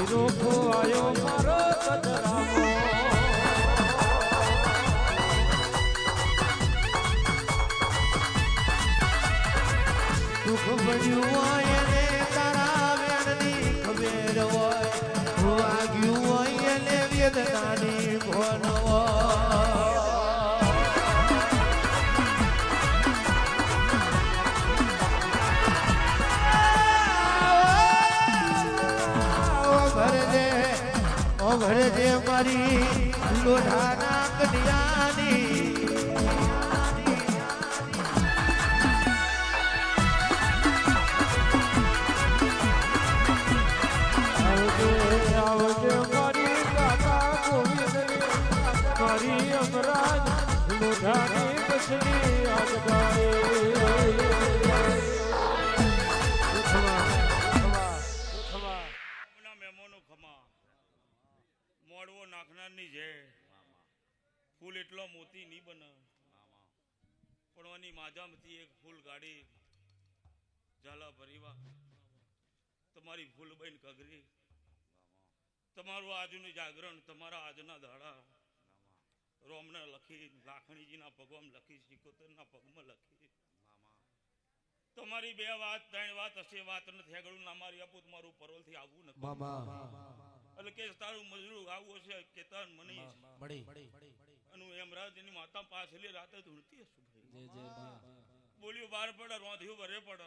Hero ખોવાયો મારો કચરામો દુઃખ પડ્યું હોય ને તારા વેણની ખબર હોય વાગ્યું હોય ને વેદનાની ભોન ભરજે મારી લોઢાના કડિયાની આવજે મારી કાકા ગોવિંદની મારી અમરાજ લોઢાની બસની આજ ગાય મોડવો નાખનારની છે ફૂલ એટલો મોતી નહીં બને પણ એની માજામાંથી એક ફૂલ ગાડી ઝાલા ભરીવા તમારી ફૂલ બન કગરી તમારું આજનું જાગરણ તમારા આજના દાડા રોમને લખી લાખણીજીના પગમાં લખી સિકોતરના પગમાં લખી તમારી બે વાત ત્રણ વાત હશે વાત નથી આગળ ના મારી આપું તમારું પરોલથી આવવું નથી એટલે કે તારું મજૂર આવું હશે કેતન મનીષ અને એમરાજ એની માતા પાછલી રાતે ધૂણતી હશું બોલ્યું બાર પડે રોંધ્યું ભરે પડે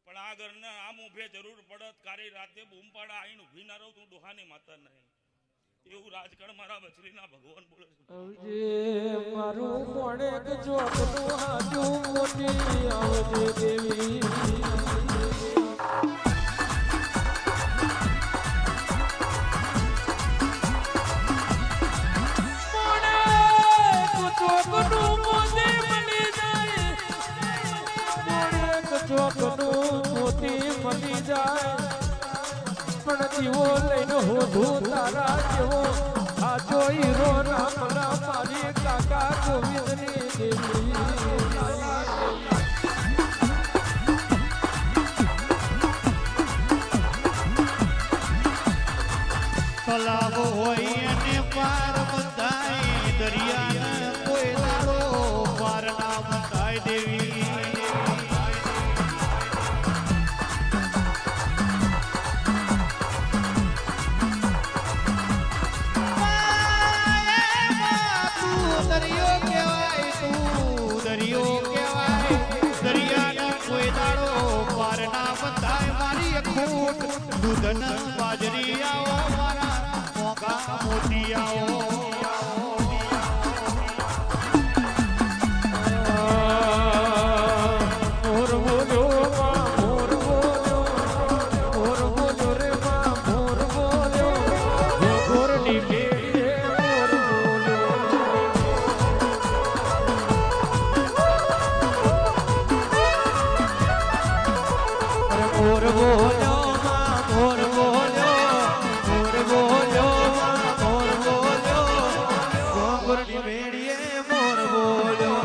પણ આ ઘરને આમ ઉભે જરૂર પડત કારી રાતે બૂમ પાડા આઈને ઉભી ના રહું તું ડોહાની માતા નહીં એવું રાજકારણ મારા બછરીના ભગવાન બોલે છે મારું કોણે ચોકનું હાજુ મોટી આવજે દેવી મળી જાય પણ જીવો લઈને હોધું તારા જેવો આ જોઈ રો રામલા મારી કાકા ગોવિંદની દેવી તલાવ હોય અને પાર બંધાય દરિયાના કોઈ દાડો પાર ના બંધાય દેવી દૂધના બાજરી આવો મારા મોગા મોટી આવો મોર બોલ્યો માં મોર બોલ્યો રે માં મોર બોલ્યો ગોરની બેડીએ મોર બોલ્યો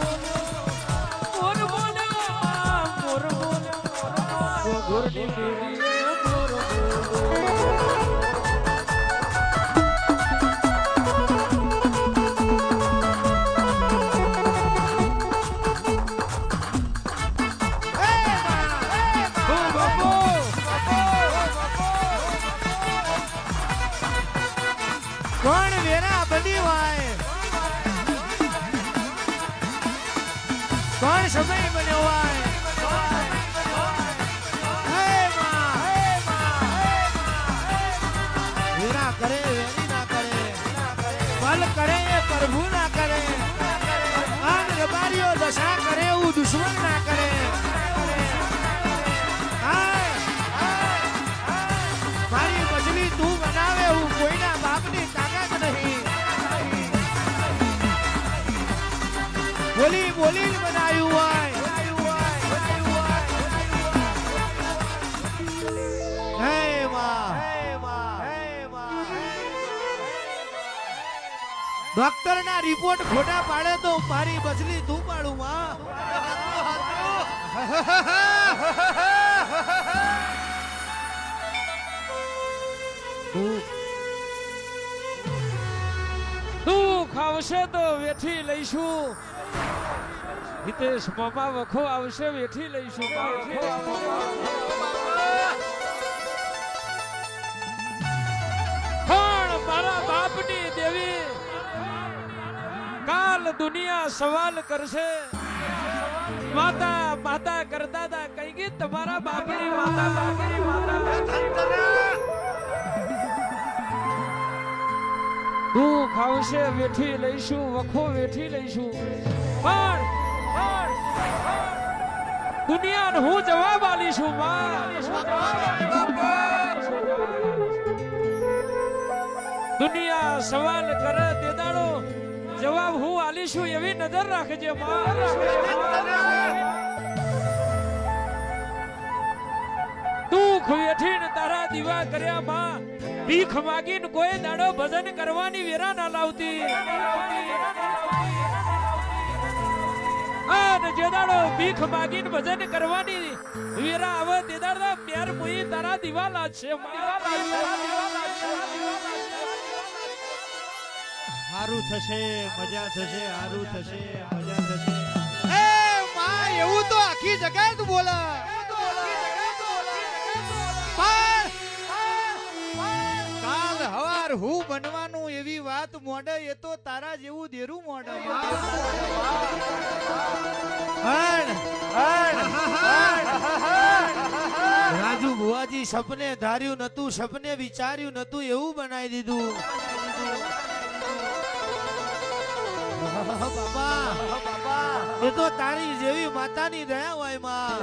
મોર બોલ્યો કોણ વેરા બની વાય કોણ સમય બન્યો વાય વેરા કરે વેરી ના કરે પલ કરે પ્રભુ ના કરે આન રબારીઓ દશા કરે એવું દુશ્મન ના કરે મારી બજલી તું બનાવે એવું કોઈના બાપની તાકાત નહીં બોલી બોલી બનાવ્યું હોય હે માં ડોક્ટરના રિપોર્ટ ખોટા પાડે તો મારી બસલી તું પાડું માં દુઃખ આવશે તો વેઠી લઈશું. હિતેશ મામા વખો આવશે વેઠી લઈશું. પણ મારા બાપની દેવી કાલ દુનિયા સવાલ કરશે. માતા માતા કરતા હતા કઈ ગઈ તમારા બાપની માતા. દુઃખ આવશે વેઠી લઈશું, વખો વેઠી લઈશું. પણ દુનિયાને હું જવાબ આલીશું દુનિયા સવાલ કરે તે દાડો જવાબ હું આલીશું એવી નજર રાખજે દુઃખ વેઠીને તારા દીવા કર્યા માં. ભીખ માગીને કોઈ દાડો ભજન કરવાની વેરા ના લાવતી. અને જે દાડો ભીખ માગીને ભજન કરવાની વેરા આવે તે દાડો પ્યાર મોઈ તારા દીવા લાગશે. હારું થશે, મજા થશે, હારું થશે, મજા થશે. એ માં એવું તો આખી જગત બોલે. કાલ હવાર હું બનવાનું એવી વાત મોડે એ તો તારા જેવું દેરું મોડે. રાજુ ભુવાજી સપને ધાર્યું નતું, સપને વિચાર્યું નતું એવું બનાવી દીધું. બાબા એ તો તારી જેવી માતાની દયા હોય માં.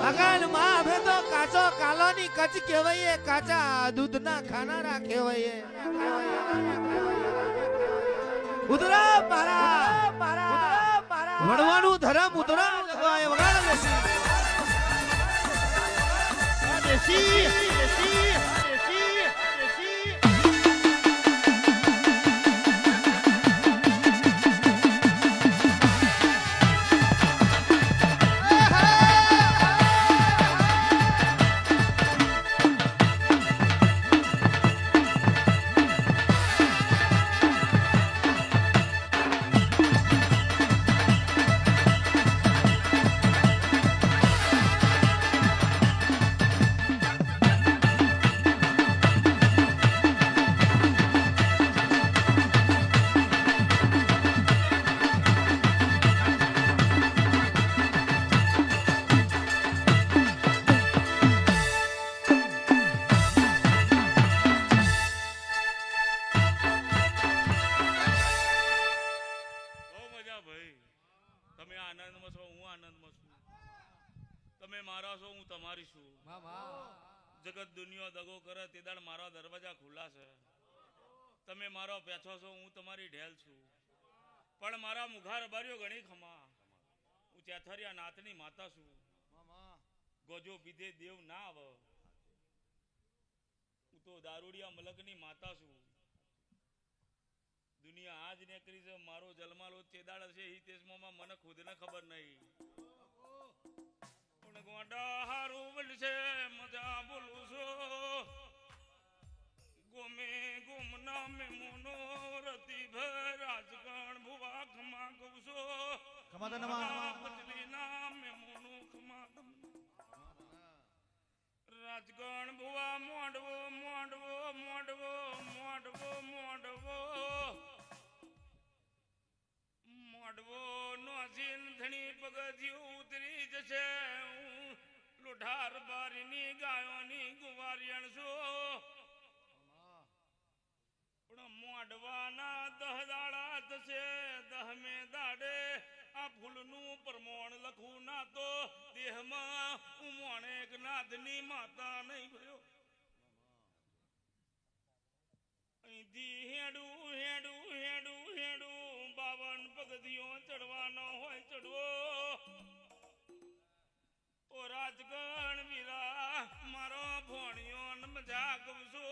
અગન માં હવે તો કાચો કાલોની કચ કહેવાય, કાચા દૂધના ખાનારા કહેવાય. ઉદરા પારા વડવાનું ધરમ ઉદરા લગવાય વગાડ દેસી દેસી દેસી જગત દુનિયા દગો કરે તે દાડ મારા દરવાજા ખુલ્લા છે. તમે મારો પેછો છો, હું તમારી ઢેલ છું. પણ મારા મુઘાર બારીઓ ઘણી ખમા. હું ચેથરિયા નાથની માતા છું. ગોજો પીધે દેવ ના આવ. હું તો દારૂડિયા મલકની માતા છું. દુનિયા આજ નીકળી છે, મારો જલમાલો ચેદાડ છે હિતેશમાં મને ખુદને ખબર નહીં. ગોડા હારું બોલશે મજા બોલું છો. ગોમે ગુમના મે મોનો રતી ભર રાજગણ ભુવા ખમા ગઉ છો. પચલી ના મે મોનો ખમા રાજગણ ભુવા મોડવો મોડવો મોડવો મોડવો મોડવો મોડવો નો જીન ધણી પગથિયું ઉતરી જશે. લોઢાર બારીની ગાયોની ગુવારિયણ છો. પણ મોડવાના 10 દાડા થશે. 10મે દાડે આ ફૂલનું પરમોણ લખું ના તો દેહમાં ઉમોણે એક નાથની માતા નહીં ભર્યો. અહીંથી હેડું હેડું હેડું હેડું 52 પગથિયો ચડવાનો હોય ચડવો. ઓ રાજગણ વીરા મારો ભોણિયો મજા ગવશો.